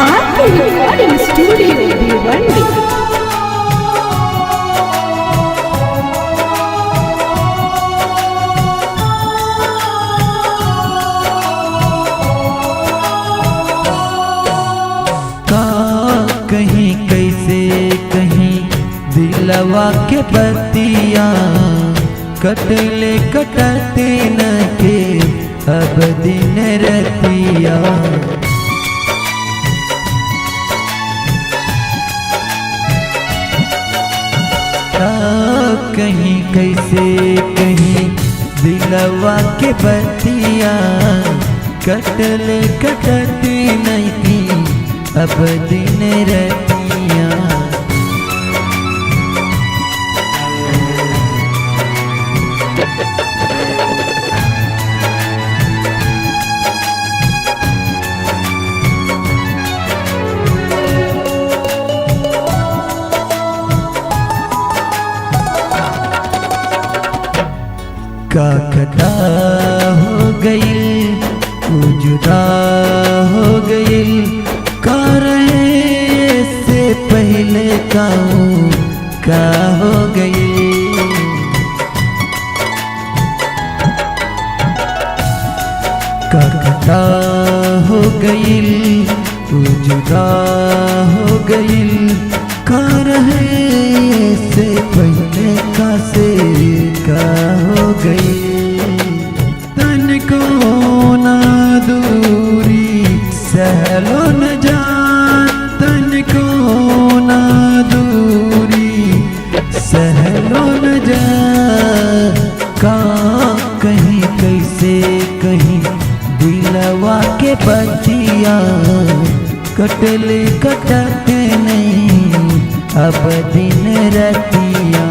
RK recording studio Bhiwandi. कहीं कैसे कहीं दिलवा के बतिया कटले कटते न के अब दिन रतिया। कहीं कैसे कहीं दिलवा के बतिया कटले कटते नहीं अब दिन रतिया। का खता हो गई जुदा हो गई का रहे से पहले काऊ का हो गई। का खता हो गई जुदा हो गई का रहे से पहले का से का हो गई। तन को ना दूरी सहलो न जान तन को ना दूरी सहलो न जान। का कहीं कैसे कहीं दिलवा के बतिया कटले कटते नहीं अब दिन रतिया।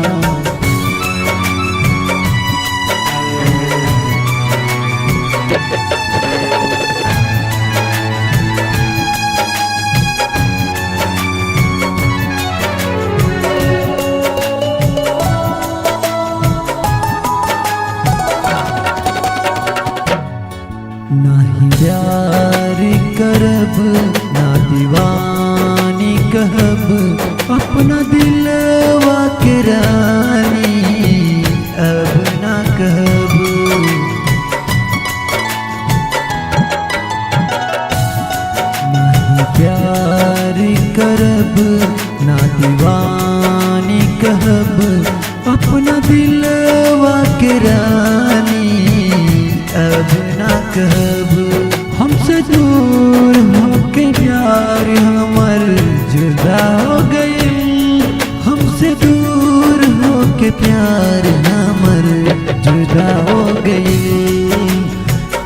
ना ही प्यार करब ना दीवानी कहब अपना दिलवा के रानी अब ना कहब। ना ही प्यार करब ना दीवानी कहब अपना दिलवा के रानी अब ना कहब। हमसे दूर होके प्यार हमर जुदा हो गई हमसे दूर होके प्यार हमर जुदा हो गई।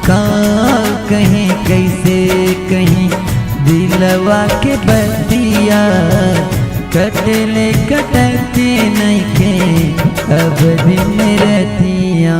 का कहीं कैसे कहीं दिलवा के बतिया कटले कटते नहीं के अब दिन रतिया।